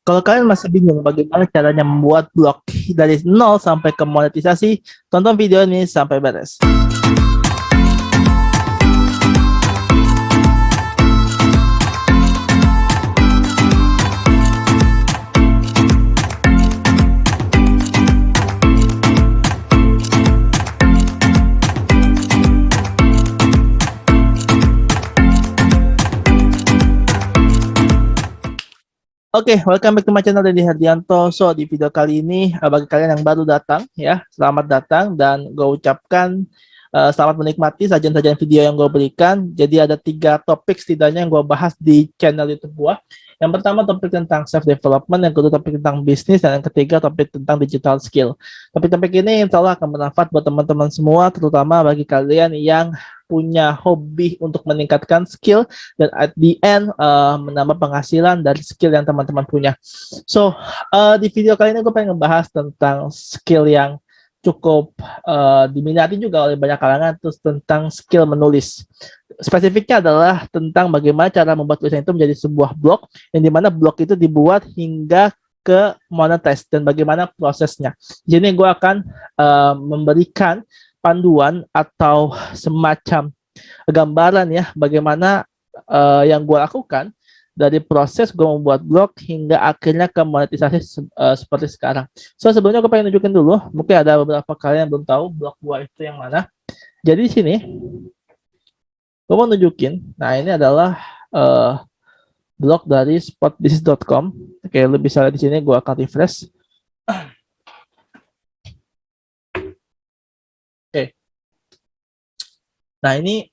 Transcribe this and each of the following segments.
Kalau kalian masih bingung bagaimana caranya membuat blog dari nol sampai ke monetisasi, tonton video ini sampai beres. Oke, welcome back to my channel Denny Hardianto. So, di video kali ini, bagi kalian yang baru datang, ya, selamat datang dan gue ucapkan selamat menikmati sajian-sajian video yang gue berikan. Jadi ada 3 topik setidaknya yang gue bahas di channel YouTube gue. Yang pertama topik tentang self development, yang kedua topik tentang bisnis, dan yang ketiga topik tentang digital skill. Topik-topik ini insya Allah akan bermanfaat buat teman-teman semua, terutama bagi kalian yang punya hobi untuk meningkatkan skill dan at the end menambah penghasilan dari skill yang teman-teman punya. So di video kali ini gue pengen ngebahas tentang skill yang cukup diminati juga oleh banyak kalangan, terus tentang skill menulis. Spesifiknya adalah tentang bagaimana cara membuat tulisan itu menjadi sebuah blog, yang dimana blog itu dibuat hingga ke monetize dan bagaimana prosesnya. Jadi gue akan memberikan panduan atau semacam gambaran ya bagaimana yang gue lakukan dari proses gue membuat blog hingga akhirnya ke monetisasi seperti sekarang. So sebelumnya gue pengen nunjukin dulu, mungkin ada beberapa kalian yang belum tahu blog gue itu yang mana. Jadi di sini gue mau nunjukin, nah ini adalah blog dari spotbusiness.com. Oke, lu bisa lihat di sini gue akan refresh. Oke, nah ini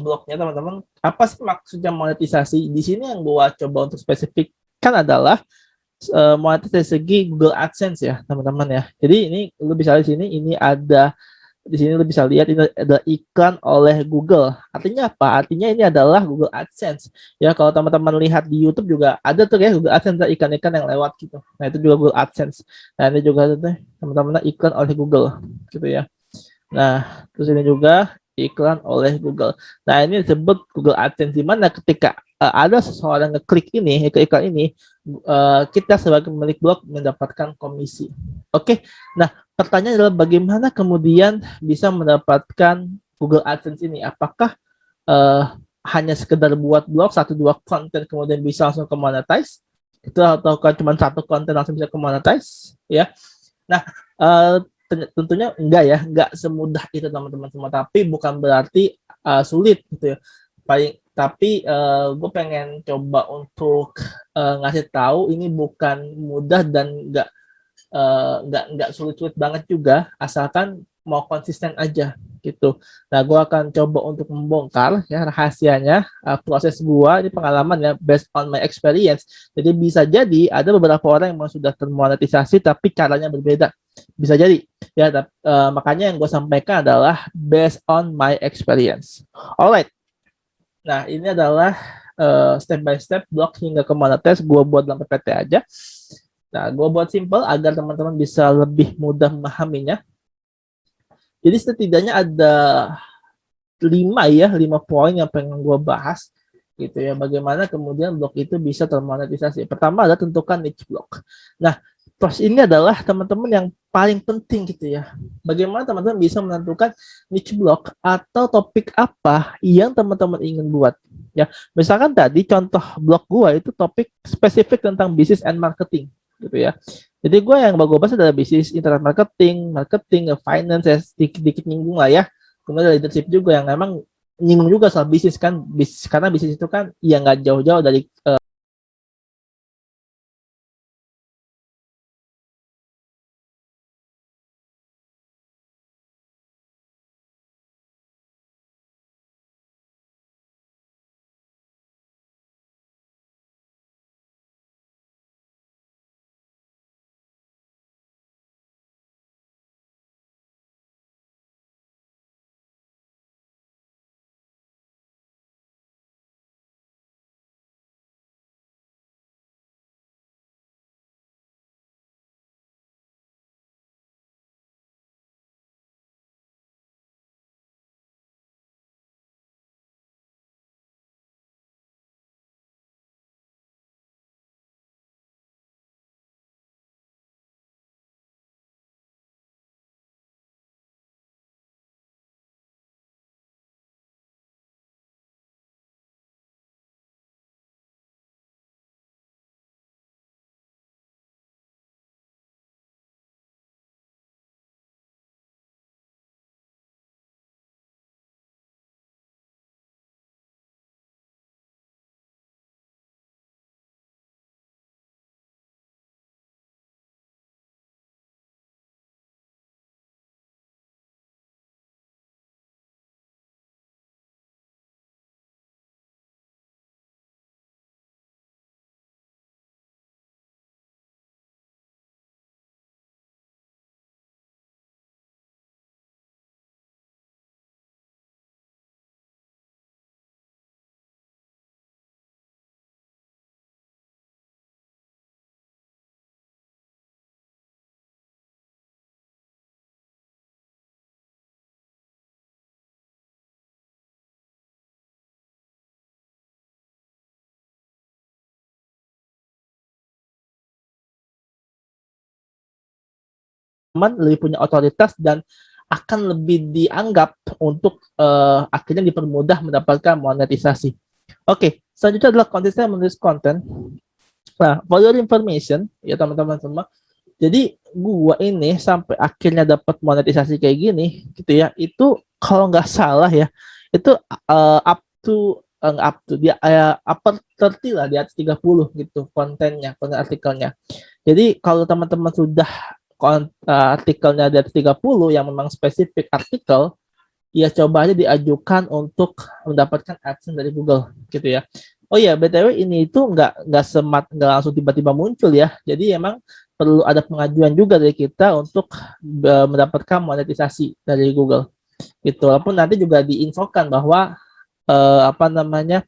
blognya teman-teman. Apa sih maksudnya monetisasi? Di sini yang gue coba untuk spesifikkan adalah monetisasi dari segi Google AdSense ya teman-teman ya. Jadi ini lu bisa lihat di sini, ini ada di sini lu bisa lihat ini ada iklan oleh Google. Artinya apa? Artinya ini adalah Google AdSense. Ya kalau teman-teman lihat di YouTube juga ada tuh ya Google AdSense, ikan-ikan yang lewat gitu. Nah itu juga Google AdSense. Nah ini juga ada tuh teman-teman iklan oleh Google gitu ya. Nah, terus ini juga iklan oleh Google. Nah, ini disebut Google AdSense, di mana ketika ada seseorang ngeklik ini, ke iklan ini, kita sebagai pemilik blog mendapatkan komisi. Oke, nah pertanyaan adalah bagaimana kemudian bisa mendapatkan Google AdSense ini? Apakah uh, hanya sekedar buat blog, 1-2 konten kemudian bisa langsung ke monetize? Itu atau cuma satu konten langsung bisa ke monetize? Ya, nah, tentunya enggak ya, enggak semudah itu teman-teman semua. Tapi bukan berarti sulit gitu ya. Tapi gue pengen coba untuk ngasih tahu ini bukan mudah dan enggak sulit-sulit banget juga, asalkan mau konsisten aja gitu. Nah, gue akan coba untuk membongkar ya rahasianya, proses gue ini pengalaman ya based on my experience. Jadi bisa jadi ada beberapa orang yang sudah termonetisasi tapi caranya berbeda. Bisa jadi ya, makanya yang gue sampaikan adalah based on my experience. Alright. Nah, ini adalah step by step blog hingga ke monetize gue buat dalam PPT aja. Nah, gue buat simple agar teman-teman bisa lebih mudah memahaminya. Jadi setidaknya ada 5 poin yang pengen gue bahas gitu ya. Bagaimana kemudian blog itu bisa termonetisasi. Pertama adalah tentukan niche blog. Nah, terus ini adalah teman-teman yang paling penting gitu ya. Bagaimana teman-teman bisa menentukan niche blog atau topik apa yang teman-teman ingin buat. Ya, misalkan tadi contoh blog gue itu topik spesifik tentang bisnis and marketing gitu ya. Jadi gue yang gue bahas adalah bisnis, internet marketing, finance, ya, sedikit-sedikit nyinggung lah ya. Kemudian leadership juga yang memang nyinggung juga soal bisnis kan, karena bisnis itu kan ya nggak jauh-jauh dari lebih punya otoritas dan akan lebih dianggap untuk akhirnya dipermudah mendapatkan monetisasi. Oke, selanjutnya adalah konsisten menulis konten. Nah, for your information ya teman-teman semua, jadi gua ini sampai akhirnya dapat monetisasi kayak gini gitu ya, itu kalau nggak salah ya, itu up to dia upper 30 lah, di atas 30 gitu kontennya, konten artikelnya. Jadi kalau teman-teman sudah artikelnya di atas 30 yang memang spesifik artikel, ya coba aja diajukan untuk mendapatkan AdSense dari Google gitu ya. Oh iya, BTW ini itu nggak langsung tiba-tiba muncul ya. Jadi emang perlu ada pengajuan juga dari kita untuk mendapatkan monetisasi dari Google. Gitu. Walaupun nanti juga diinfokan bahwa apa namanya,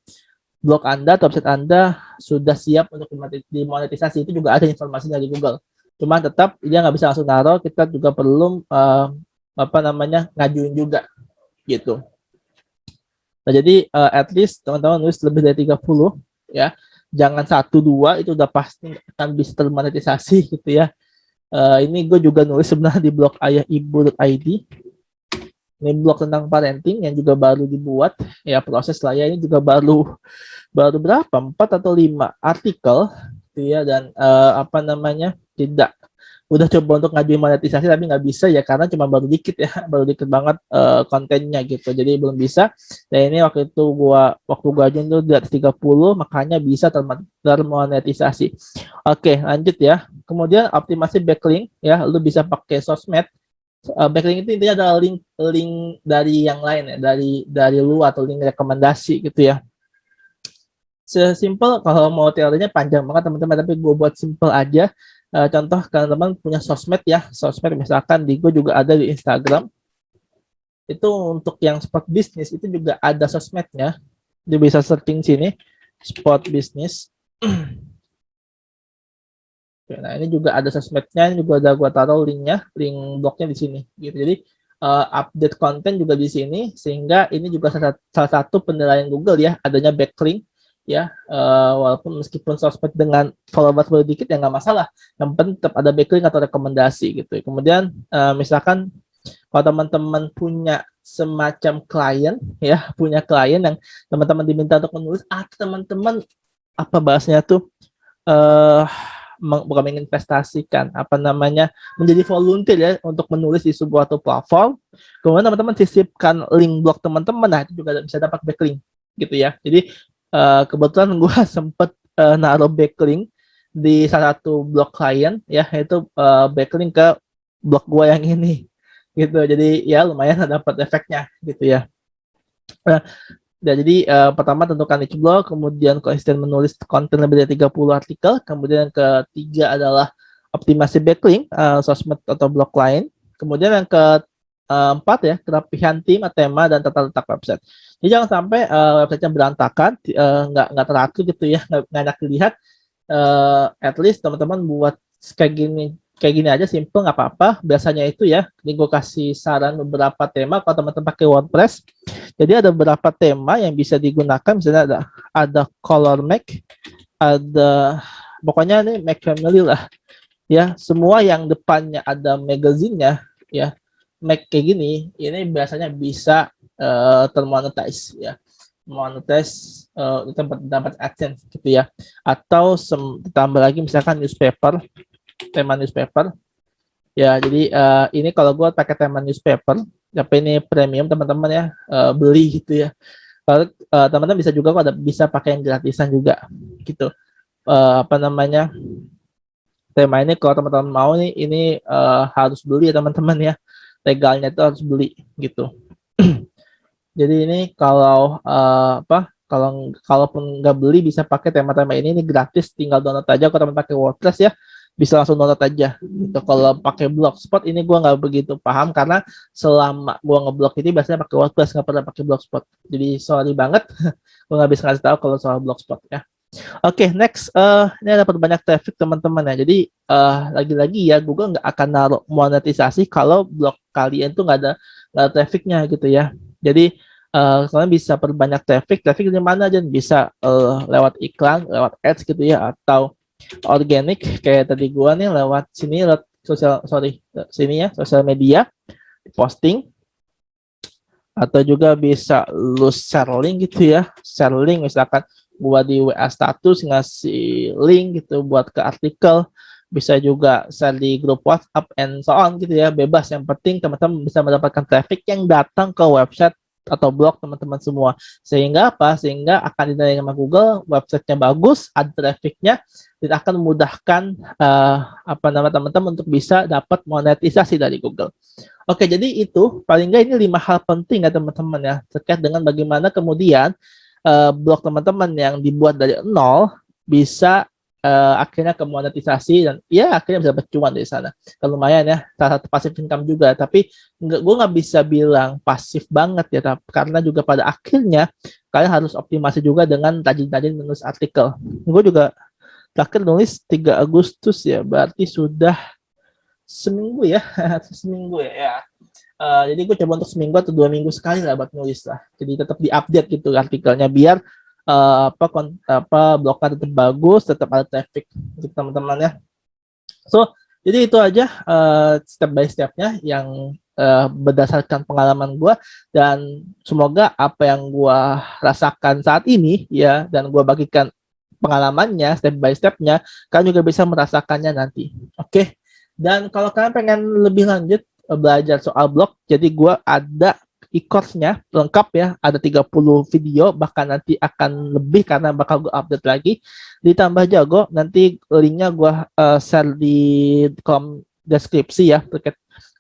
blog Anda atau website Anda sudah siap untuk dimonetisasi, itu juga ada informasi dari Google. Cuma tetap dia nggak bisa langsung naruh, kita juga perlu apa namanya, ngajuin juga gitu. Nah, jadi at least teman-teman nulis lebih dari 30 ya. Jangan 1-2, itu udah pasti akan bisa termonetisasi gitu ya. Ini gue juga nulis sebenarnya di blog ayahibu.id. Ini blog tentang parenting yang juga baru dibuat ya, proses lah ya, ini juga baru berapa, 4 atau 5 artikel gitu ya. Dan apa namanya, tidak, udah coba untuk ngajuin monetisasi tapi nggak bisa ya, karena cuma baru dikit ya, baru dikit banget kontennya gitu, jadi belum bisa. Dan ini waktu gua ajuin tuh di atas 30, makanya bisa termonetisasi. Oke, lanjut ya. Kemudian optimasi backlink ya, lu bisa pakai sosmed. Backlink itu intinya adalah link dari yang lain ya, dari lu, atau link rekomendasi gitu ya. Sesimpel, kalau mau teorinya panjang banget teman-teman, tapi gue buat simple aja. Contoh, teman-teman punya sosmed ya, sosmed misalkan di gue juga ada di Instagram. Itu untuk yang spot bisnis itu juga ada sosmednya. Dia bisa searching sini, spot bisnis. Nah, ini juga ada sosmednya, ini juga ada gue taruh linknya, link blognya di sini gitu. Jadi update konten juga di sini, sehingga ini juga salah satu penilaian Google ya, adanya backlink ya. Walaupun meskipun sosmed dengan followers baru dikit ya nggak masalah, yang penting tetap ada backlink atau rekomendasi gitu. Kemudian misalkan kalau teman-teman punya semacam klien ya, punya klien yang teman-teman diminta untuk menulis, atau teman-teman apa bahasnya tuh, bukan menginvestasikan, apa namanya, menjadi volunteer ya untuk menulis di sebuah platform. Kemudian teman-teman sisipkan link blog teman-teman, nah itu juga bisa dapat backlink gitu ya. Jadi kebetulan gue sempet naruh backlink di salah satu blog klien ya, yaitu backlink ke blog gue yang ini gitu. Jadi ya lumayan dapat efeknya gitu ya. Ya, jadi pertama tentukan niche blog, kemudian konsisten menulis konten lebih dari 30 artikel, kemudian yang ketiga adalah optimasi backlink sosmed atau blog lain, kemudian yang keempat ya, kerapihan tim, tema, dan tata letak website. Jadi jangan sampai websitenya berantakan, nggak teratur gitu ya, nggak enak dilihat. At least teman-teman buat kayak gini aja, simple, nggak apa-apa. Biasanya itu ya, ini gue kasih saran beberapa tema kalau teman-teman pakai WordPress. Jadi ada beberapa tema yang bisa digunakan, misalnya ada color Mac, ada pokoknya nih Mac Family lah ya, semua yang depannya ada magazine-nya ya, Mac kayak gini, ini biasanya bisa termonetize ya, monetize, dapat AdSense gitu ya. Atau ditambah lagi misalkan newspaper, tema newspaper ya. Jadi ini kalau gue pakai tema newspaper, tapi ini premium teman-teman ya, beli gitu ya. Kalau teman-teman bisa juga kok bisa pakai yang gratisan juga gitu. Apa namanya, tema ini kalau teman-teman mau nih, ini harus beli ya teman-teman ya, legalnya itu harus beli gitu. Jadi ini kalau kalaupun nggak beli bisa pakai tema-tema ini gratis, tinggal download aja. Kalau teman pakai WordPress ya bisa langsung download aja gitu. Kalau pakai Blogspot ini gue nggak begitu paham, karena selama gue ngeblog ini biasanya pakai WordPress, nggak pernah pakai Blogspot. Jadi sorry banget, gue nggak bisa ngasih tahu kalau soal Blogspot ya. Oke, next, ini ada banyak traffic teman-teman ya. Jadi lagi-lagi ya, Google nggak akan naruh monetisasi kalau blog kalian tuh nggak ada trafficnya gitu ya. Jadi kalian bisa perbanyak traffic di mana aja, bisa lewat iklan, lewat ads gitu ya, atau organic kayak tadi gua nih lewat sini, lewat sosial media, posting, atau juga bisa lu share link gitu ya, share link misalkan buat di WA status ngasih link gitu buat ke artikel, bisa juga share di grup WhatsApp and so on gitu ya, bebas, yang penting teman-teman bisa mendapatkan traffic yang datang ke website atau blog teman-teman semua, sehingga apa, sehingga akan dinilai sama Google websitenya bagus, ada trafficnya, dan akan memudahkan apa nama teman-teman untuk bisa dapat monetisasi dari Google. Oke, jadi itu paling nggak ini 5 hal penting ya teman-teman ya, terkait dengan bagaimana kemudian blog teman-teman yang dibuat dari nol bisa akhirnya ke monetisasi dan ya akhirnya bisa bercuan dari sana. Kan lumayan ya, salah satu passive income juga. Tapi gue nggak bisa bilang pasif banget ya, karena juga pada akhirnya kalian harus optimasi juga dengan rajin-rajin menulis artikel. Gue juga terakhir nulis 3 Agustus ya, berarti sudah seminggu ya, seminggu ya. Ya. Jadi gue coba untuk seminggu atau 2 minggu sekali lah buat nulis lah. Jadi tetap diupdate gitu artikelnya biar blognya tetap bagus, tetap ada traffic untuk teman-teman ya. So jadi itu aja step by stepnya yang berdasarkan pengalaman gue, dan semoga apa yang gue rasakan saat ini ya, dan gue bagikan pengalamannya step by stepnya, kalian juga bisa merasakannya nanti. Oke. Dan kalau kalian pengen lebih lanjut belajar soal blog, jadi gue ada e-course-nya lengkap ya, ada 30 video, bahkan nanti akan lebih karena bakal gue update lagi. Ditambah jago, nanti linknya gue share di kolom deskripsi ya,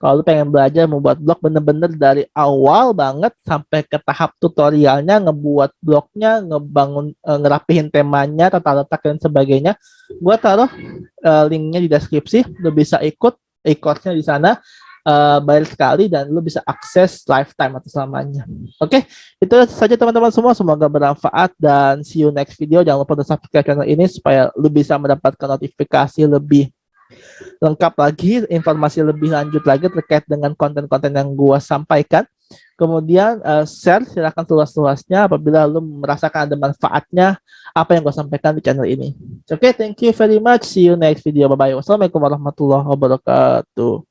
kalau lu pengen belajar membuat blog bener-bener dari awal banget sampai ke tahap tutorialnya, ngebuat blognya, ngebangun, ngerapihin temanya, tata letak dan sebagainya, gue taruh linknya di deskripsi. Lu bisa ikut e-course-nya di sana, bayar sekali dan lu bisa akses lifetime atau selamanya. Oke, itu saja teman-teman semua, semoga bermanfaat dan see you next video. Jangan lupa untuk subscribe channel ini supaya lu bisa mendapatkan notifikasi lebih lengkap lagi, informasi lebih lanjut lagi terkait dengan konten-konten yang gua sampaikan. Kemudian share, silakan seluas-luasnya apabila lu merasakan ada manfaatnya apa yang gue sampaikan di channel ini. Oke, thank you very much. See you next video. Bye bye. Wassalamualaikum warahmatullahi wabarakatuh.